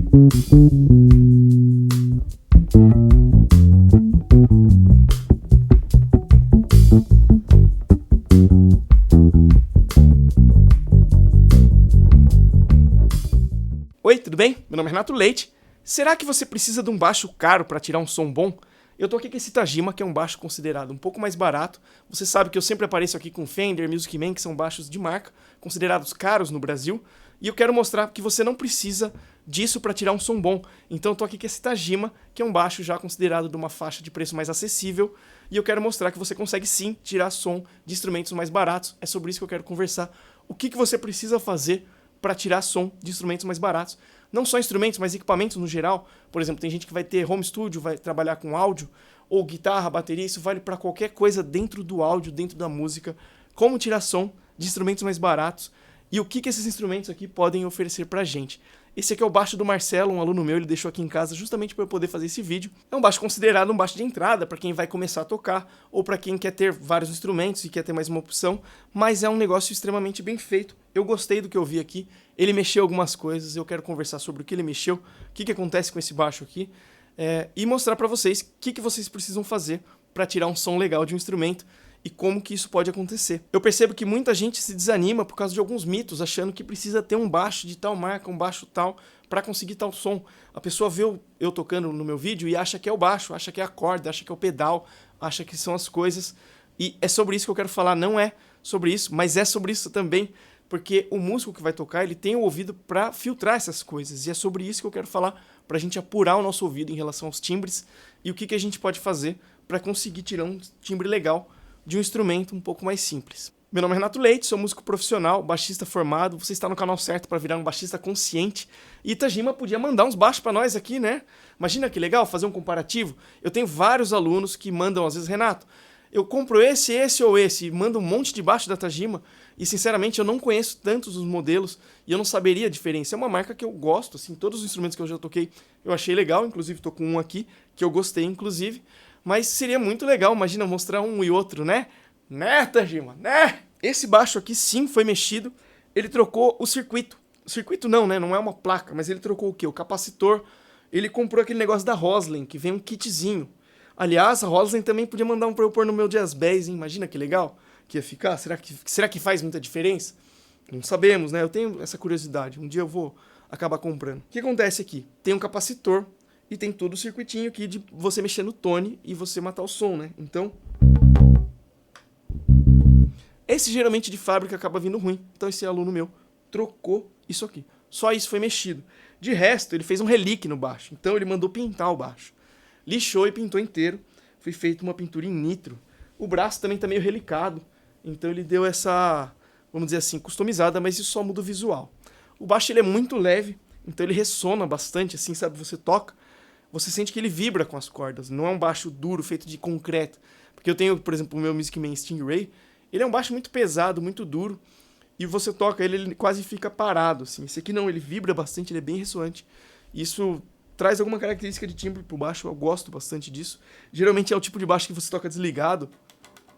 Oi, tudo bem? Meu nome é Renato Leite. Será que você precisa de um baixo caro para tirar um som bom? Eu tô aqui com esse Tajima, que é um baixo considerado um pouco mais barato. Você sabe que eu sempre apareço aqui com Fender, Music Man, que são baixos de marca, considerados caros no Brasil. E eu quero mostrar que você não precisa disso para tirar um som bom. Então eu tô aqui com esse Tajima, que é um baixo já considerado de uma faixa de preço mais acessível. E eu quero mostrar que você consegue sim tirar som de instrumentos mais baratos. É sobre isso que eu quero conversar. O que você precisa fazer para tirar som de instrumentos mais baratos. Não só instrumentos, mas equipamentos no geral. Por exemplo, tem gente que vai ter home studio, vai trabalhar com áudio, ou guitarra, bateria, isso vale para qualquer coisa dentro do áudio, dentro da música. Como tirar som de instrumentos mais baratos e o que esses instrumentos aqui podem oferecer pra gente. Esse aqui é o baixo do Marcelo, um aluno meu, ele deixou aqui em casa justamente para eu poder fazer esse vídeo. É um baixo considerado um baixo de entrada para quem vai começar a tocar ou para quem quer ter vários instrumentos e quer ter mais uma opção, mas é um negócio extremamente bem feito. Eu gostei do que eu vi aqui, ele mexeu algumas coisas, eu quero conversar sobre o que ele mexeu, o que acontece com esse baixo aqui, e mostrar para vocês o que vocês precisam fazer para tirar um som legal de um instrumento e como que isso pode acontecer. Eu percebo que muita gente se desanima por causa de alguns mitos, achando que precisa ter um baixo de tal marca, um baixo tal, para conseguir tal som. A pessoa vê eu tocando no meu vídeo e acha que é o baixo, acha que é a corda, acha que é o pedal, acha que são as coisas. E é sobre isso que eu quero falar, não é sobre isso, mas é sobre isso também, porque o músico que vai tocar, ele tem o ouvido para filtrar essas coisas, e é sobre isso que eu quero falar, para a gente apurar o nosso ouvido em relação aos timbres e o que a gente pode fazer para conseguir tirar um timbre legal de um instrumento um pouco mais simples. Meu nome é Renato Leite, sou músico profissional, baixista formado, você está no canal certo para virar um baixista consciente. E Tajima podia mandar uns baixos para nós aqui, né? Imagina que legal fazer um comparativo. Eu tenho vários alunos que mandam, às vezes, Renato, eu compro esse ou esse, e mando um monte de baixo da Tajima, e sinceramente eu não conheço tantos os modelos, e eu não saberia a diferença. É uma marca que eu gosto, assim, todos os instrumentos que eu já toquei eu achei legal, inclusive tô com um aqui, que eu gostei, inclusive. Mas seria muito legal, imagina, mostrar um e outro, né? Né, Tajima? Né? Esse baixo aqui sim foi mexido. Ele trocou o circuito. O circuito não, né? Não é uma placa, mas ele trocou o quê? O capacitor. Ele comprou aquele negócio da Roslin, que vem um kitzinho. Aliás, a Roslin também podia mandar um pra eu pôr no meu Jazz Bass, hein? Imagina que legal que ia ficar. Será que faz muita diferença? Não sabemos, né? Eu tenho essa curiosidade. Um dia eu vou acabar comprando. O que acontece aqui? Tem um capacitor. E tem todo o circuitinho aqui de você mexer no tone e você matar o som, né? Então, esse geralmente de fábrica acaba vindo ruim. Então esse aluno meu trocou isso aqui. Só isso foi mexido. De resto, ele fez um relique no baixo. Então ele mandou pintar o baixo. Lixou e pintou inteiro. Foi feita uma pintura em nitro. O braço também tá meio relicado. Então ele deu essa, vamos dizer assim, customizada, mas isso só muda o visual. O baixo ele é muito leve, então ele ressona bastante, assim, sabe? Você toca, você sente que ele vibra com as cordas, não é um baixo duro, feito de concreto. Porque eu tenho, por exemplo, o meu Music Man Stingray, ele é um baixo muito pesado, muito duro, e você toca ele quase fica parado, assim. Esse aqui não, ele vibra bastante, ele é bem ressonante. Isso traz alguma característica de timbre pro baixo, eu gosto bastante disso. Geralmente é o tipo de baixo que você toca desligado,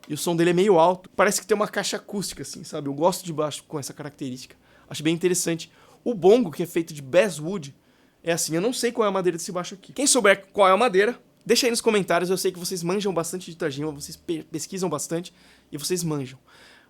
e o som dele é meio alto. Parece que tem uma caixa acústica, assim, sabe? Eu gosto de baixo com essa característica. Acho bem interessante. O bongo, que é feito de basswood, é assim, eu não sei qual é a madeira desse baixo aqui. Quem souber qual é a madeira, deixa aí nos comentários. Eu sei que vocês manjam bastante de Tajima, vocês pesquisam bastante e vocês manjam.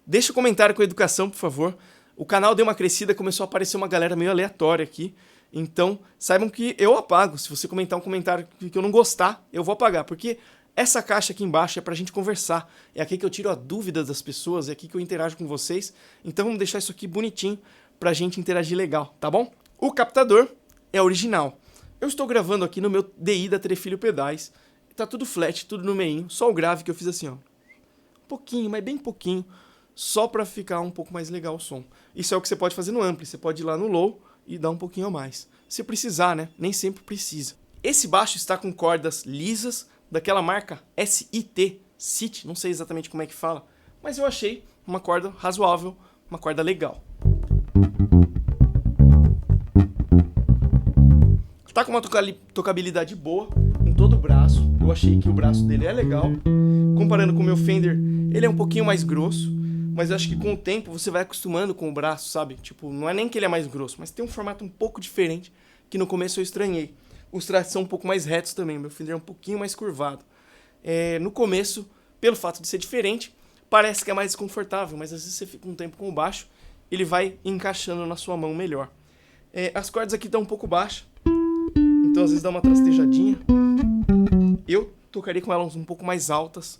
Deixa um comentário com educação, por favor. O canal deu uma crescida, começou a aparecer uma galera meio aleatória aqui. Então, saibam que eu apago. Se você comentar um comentário que eu não gostar, eu vou apagar. Porque essa caixa aqui embaixo é pra gente conversar. É aqui que eu tiro a dúvida das pessoas, é aqui que eu interajo com vocês. Então vamos deixar isso aqui bonitinho pra gente interagir legal, tá bom? O captador é original. Eu estou gravando aqui no meu DI da Trefilho Pedais. Tá tudo flat, tudo no meinho. Só o grave que eu fiz assim, ó. Um pouquinho, mas bem pouquinho. Só pra ficar um pouco mais legal o som. Isso é o que você pode fazer no ampli. Você pode ir lá no low e dar um pouquinho a mais. Se precisar, né? Nem sempre precisa. Esse baixo está com cordas lisas, daquela marca SIT, SIT, não sei exatamente como é que fala. Mas eu achei uma corda razoável, uma corda legal. Tá com uma tocabilidade boa em todo o braço. Eu achei que o braço dele é legal. Comparando com o meu Fender, ele é um pouquinho mais grosso. Mas eu acho que com o tempo você vai acostumando com o braço, sabe? Tipo, não é nem que ele é mais grosso, mas tem um formato um pouco diferente que no começo eu estranhei. Os trajes são um pouco mais retos também, meu Fender é um pouquinho mais curvado. No começo, pelo fato de ser diferente, parece que é mais desconfortável, mas às vezes você fica um tempo com o baixo, ele vai encaixando na sua mão melhor. As cordas aqui estão um pouco baixas, então às vezes dá uma trastejadinha. Eu tocaria com elas um pouco mais altas,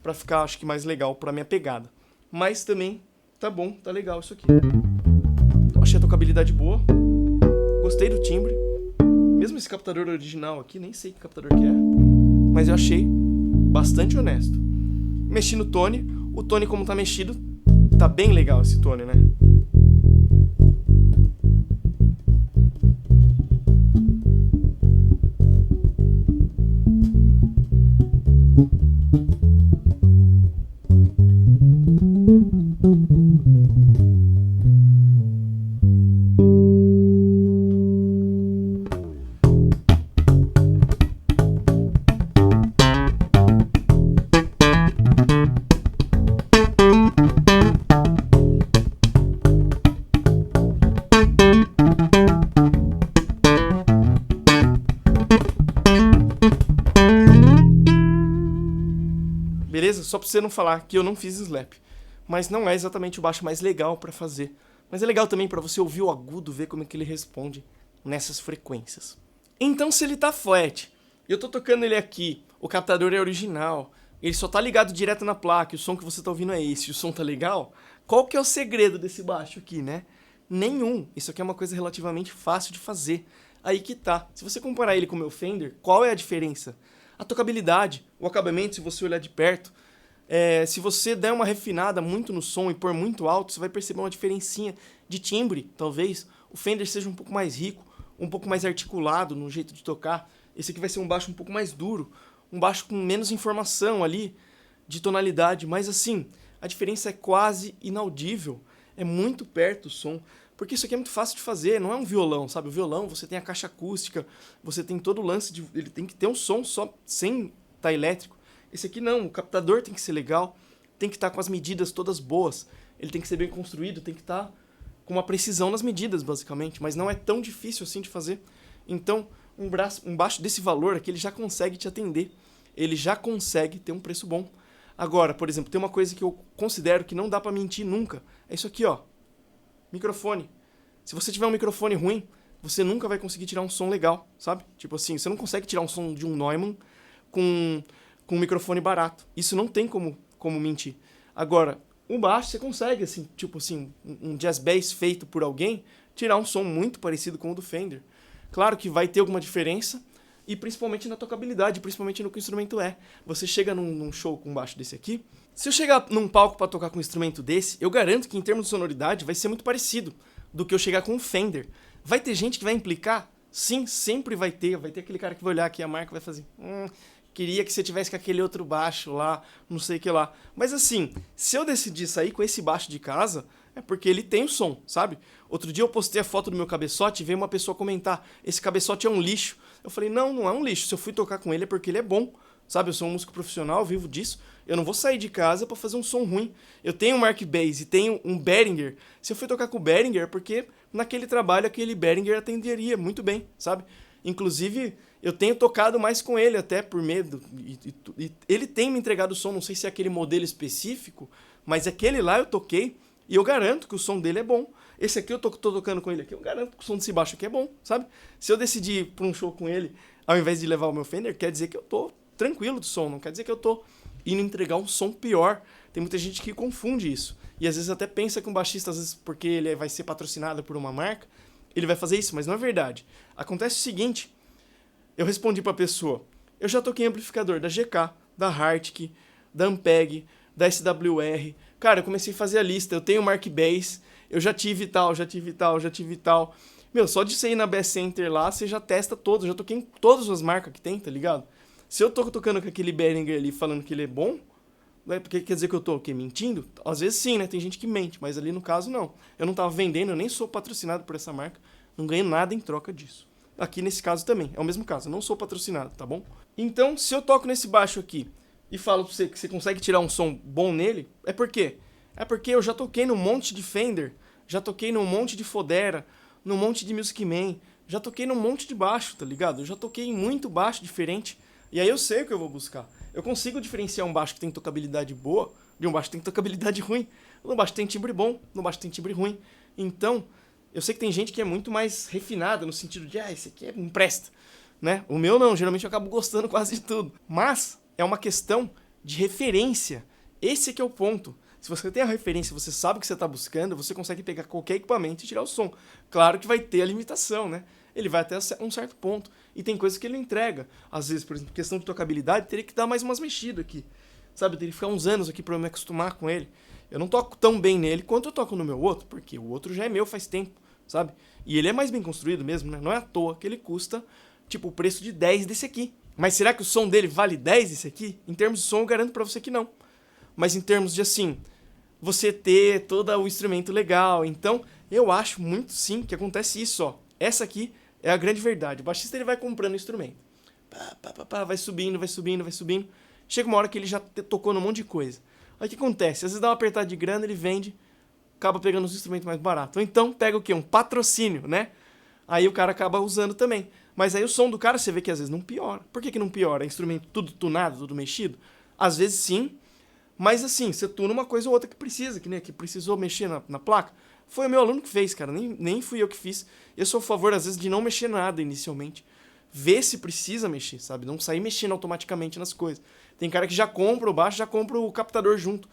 pra ficar, acho que, mais legal pra minha pegada. Mas também tá bom, tá legal isso aqui. Então, achei a tocabilidade boa, gostei do timbre. Mesmo esse captador original aqui, nem sei que captador que é, mas eu achei bastante honesto. Mexi no tone, o tone como tá mexido, tá bem legal esse tone, né? Beleza? Só pra você não falar que eu não fiz slap. Mas não é exatamente o baixo mais legal pra fazer. Mas é legal também pra você ouvir o agudo, ver como é que ele responde nessas frequências. Então, se ele tá flat, e eu tô tocando ele aqui, o captador é original, ele só tá ligado direto na placa, e o som que você tá ouvindo é esse, e o som tá legal, qual que é o segredo desse baixo aqui, né? Nenhum. Isso aqui é uma coisa relativamente fácil de fazer. Aí que tá. Se você comparar ele com o meu Fender, qual é a diferença? A tocabilidade, o acabamento, se você olhar de perto, se você der uma refinada muito no som e pôr muito alto, você vai perceber uma diferencinha de timbre, talvez. O Fender seja um pouco mais rico, um pouco mais articulado no jeito de tocar. Esse aqui vai ser um baixo um pouco mais duro, um baixo com menos informação ali de tonalidade, mas assim, a diferença é quase inaudível. É muito perto o som. Porque isso aqui é muito fácil de fazer, não é um violão, sabe? O violão, você tem a caixa acústica, você tem todo o lance de... Ele tem que ter um som só sem estar elétrico. Esse aqui não, o captador tem que ser legal, tem que estar com as medidas todas boas, ele tem que ser bem construído, tem que estar com uma precisão nas medidas, basicamente, mas não é tão difícil assim de fazer. Então, um baixo desse valor aqui, ele já consegue te atender, ele já consegue ter um preço bom. Agora, por exemplo, tem uma coisa que eu considero que não dá pra mentir nunca, é isso aqui, ó. Microfone. Se você tiver um microfone ruim, você nunca vai conseguir tirar um som legal, sabe? Tipo assim, você não consegue tirar um som de um Neumann com um microfone barato. Isso não tem como mentir. Agora, o baixo você consegue, assim, tipo assim, um jazz bass feito por alguém, tirar um som muito parecido com o do Fender. Claro que vai ter alguma diferença, e principalmente na tocabilidade, principalmente no que o instrumento é. Você chega num show com um baixo desse aqui, se eu chegar num palco pra tocar com um instrumento desse, eu garanto que em termos de sonoridade vai ser muito parecido do que eu chegar com um Fender. Vai ter gente que vai implicar? Sim, sempre vai ter aquele cara que vai olhar aqui a marca e vai fazer... queria que você tivesse com aquele outro baixo lá, não sei o que lá. Mas assim, se eu decidir sair com esse baixo de casa, é porque ele tem o som, sabe? Outro dia eu postei a foto do meu cabeçote e veio uma pessoa comentar, esse cabeçote é um lixo. Eu falei, não, não é um lixo, se eu fui tocar com ele é porque ele é bom, sabe? Eu sou um músico profissional, vivo disso, eu não vou sair de casa pra fazer um som ruim. Eu tenho um Mark Bass e tenho um Behringer, se eu fui tocar com o Behringer é porque naquele trabalho aquele Behringer atenderia muito bem, sabe? Inclusive, eu tenho tocado mais com ele, até por medo. E ele tem me entregado o som, não sei se é aquele modelo específico, mas aquele lá eu toquei e eu garanto que o som dele é bom. Esse aqui eu tô tocando com ele aqui, eu garanto que o som desse baixo aqui é bom, sabe? Se eu decidir ir pra um show com ele, ao invés de levar o meu Fender, quer dizer que eu tô tranquilo do som, não quer dizer que eu tô indo entregar um som pior. Tem muita gente que confunde isso. E às vezes até pensa que um baixista, às vezes porque ele vai ser patrocinado por uma marca, ele vai fazer isso, mas não é verdade. Acontece o seguinte, eu respondi pra pessoa, eu já toquei amplificador da GK, da Hartke, da Ampeg, da SWR. Cara, eu comecei a fazer a lista, eu tenho Mark Bass, eu já tive tal, já tive tal, já tive tal. Meu, só de você ir na Bass Center lá, você já testa todos, eu já toquei em todas as marcas que tem, tá ligado? Se eu tô tocando com aquele Behringer ali falando que ele é bom, não é porque quer dizer que eu tô o quê? Mentindo? Às vezes sim, né? Tem gente que mente, mas ali no caso não. Eu não tava vendendo, eu nem sou patrocinado por essa marca, não ganho nada em troca disso. Aqui nesse caso também, é o mesmo caso, eu não sou patrocinado, tá bom? Então, se eu toco nesse baixo aqui e falo pra você que você consegue tirar um som bom nele, é por quê? É porque eu já toquei num monte de Fender, já toquei num monte de Fodera, num monte de Music Man, Já toquei num monte de baixo, tá ligado? Eu já toquei em muito baixo diferente. E aí eu sei o que eu vou buscar. Eu consigo diferenciar um baixo que tem tocabilidade boa de um baixo que tem tocabilidade ruim. No baixo tem timbre bom, no baixo tem timbre ruim. Então, eu sei que tem gente que é muito mais refinada no sentido de, esse aqui não presta, né? O meu não, geralmente eu acabo gostando quase de tudo. Mas é uma questão de referência. Esse aqui é o ponto. Se você tem a referência, você sabe o que você está buscando, você consegue pegar qualquer equipamento e tirar o som. Claro que vai ter a limitação, né? Ele vai até um certo ponto. E tem coisas que ele não entrega. Às vezes, por exemplo, questão de tocabilidade, teria que dar mais umas mexidas aqui. Sabe, eu teria que ficar uns anos aqui para eu me acostumar com ele. Eu não toco tão bem nele quanto eu toco no meu outro, porque o outro já é meu faz tempo, sabe? E ele é mais bem construído mesmo, né? Não é à toa que ele custa, tipo, o preço de 10 desse aqui. Mas será que o som dele vale 10 desse aqui? Em termos de som, eu garanto pra você que não. Mas em termos de, assim, você ter todo o instrumento legal. Então, eu acho muito sim que acontece isso, ó. Essa aqui é a grande verdade. O baixista ele vai comprando o instrumento. Vai subindo, vai subindo, vai subindo. Chega uma hora que ele já tocou num monte de coisa. Aí o que acontece? Às vezes dá uma apertada de grana, ele vende, acaba pegando os instrumentos mais baratos. Ou então pega o quê? Um patrocínio, né? Aí o cara acaba usando também. Mas aí o som do cara você vê que às vezes não piora. Por que não piora? É instrumento tudo tunado, tudo mexido? Às vezes sim. Mas assim, você tuna uma coisa ou outra que precisa, que precisou mexer na placa. Foi o meu aluno que fez, cara. Nem fui eu que fiz. Eu sou a favor, às vezes, de não mexer nada inicialmente. Ver se precisa mexer, sabe? Não sair mexendo automaticamente nas coisas. Tem cara que já compra o baixo, já compra o captador junto,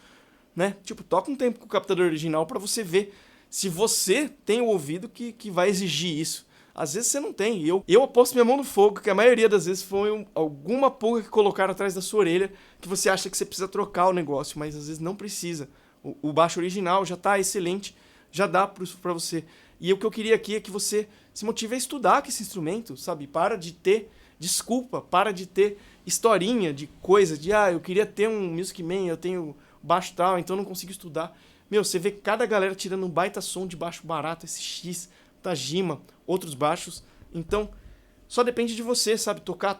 né? Tipo, toca um tempo com o captador original pra você ver se você tem o ouvido que vai exigir isso. Às vezes você não tem. Eu aposto minha mão no fogo que a maioria das vezes foi alguma pulga que colocaram atrás da sua orelha que você acha que você precisa trocar o negócio, mas às vezes não precisa. O baixo original já tá excelente, já dá pra você. E o que eu queria aqui é que você se motive a estudar com esse instrumento, sabe? Para de ter desculpa, para de ter historinha de coisa, de eu queria ter um Music Man, eu tenho baixo tal, então eu não consigo estudar. Meu, você vê cada galera tirando um baita som de baixo barato, SX, Tajima, outros baixos. Então, só depende de você, sabe? Tocar,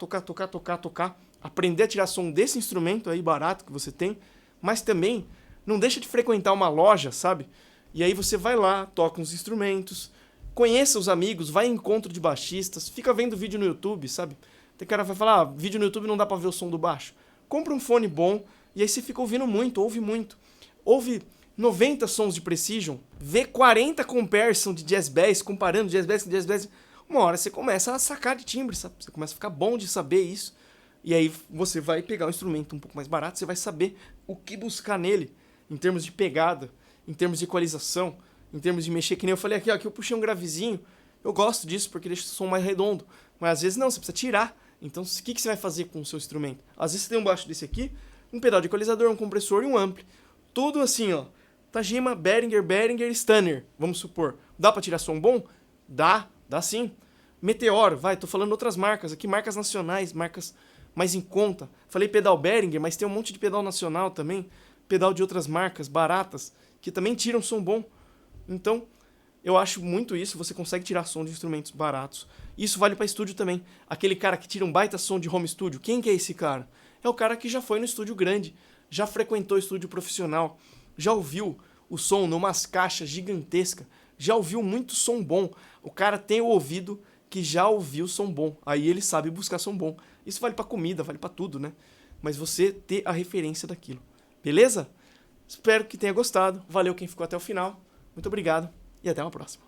aprender a tirar som desse instrumento aí barato que você tem, mas também não deixa de frequentar uma loja, sabe? E aí você vai lá, toca uns instrumentos, conheça os amigos, vai em encontro de baixistas, fica vendo vídeo no YouTube, sabe? Tem cara que vai falar, vídeo no YouTube não dá pra ver o som do baixo. Compra um fone bom e aí você fica ouvindo muito, ouve muito. Ouve 90 sons de Precision, vê 40 comparison de Jazz Bass, comparando Jazz Bass com Jazz Bass. Uma hora você começa a sacar de timbre, sabe? Você começa a ficar bom de saber isso. E aí você vai pegar um instrumento um pouco mais barato, você vai saber o que buscar nele, em termos de pegada, em termos de equalização, em termos de mexer, que nem eu falei aqui, ó, aqui eu puxei um gravezinho, eu gosto disso porque deixa o som mais redondo, mas às vezes não, você precisa tirar. Então o que você vai fazer com o seu instrumento? Às vezes você tem um baixo desse aqui, um pedal de equalizador, um compressor e um ampli. Tudo assim, ó, Tajima, Behringer, Stunner, vamos supor. Dá pra tirar som bom? Dá sim. Meteor, tô falando outras marcas aqui, marcas nacionais, marcas mais em conta. Falei pedal Behringer, mas tem um monte de pedal nacional também, pedal de outras marcas baratas, que também tiram som bom. Então, eu acho muito isso, você consegue tirar som de instrumentos baratos. Isso vale para estúdio também. Aquele cara que tira um baita som de home studio, quem que é esse cara? É o cara que já foi no estúdio grande, já frequentou estúdio profissional, já ouviu o som numas caixas gigantescas, já ouviu muito som bom. O cara tem o ouvido que já ouviu som bom, aí ele sabe buscar som bom. Isso vale para comida, vale para tudo, né? Mas você ter a referência daquilo. Beleza? Espero que tenha gostado. Valeu quem ficou até o final. Muito obrigado e até uma próxima.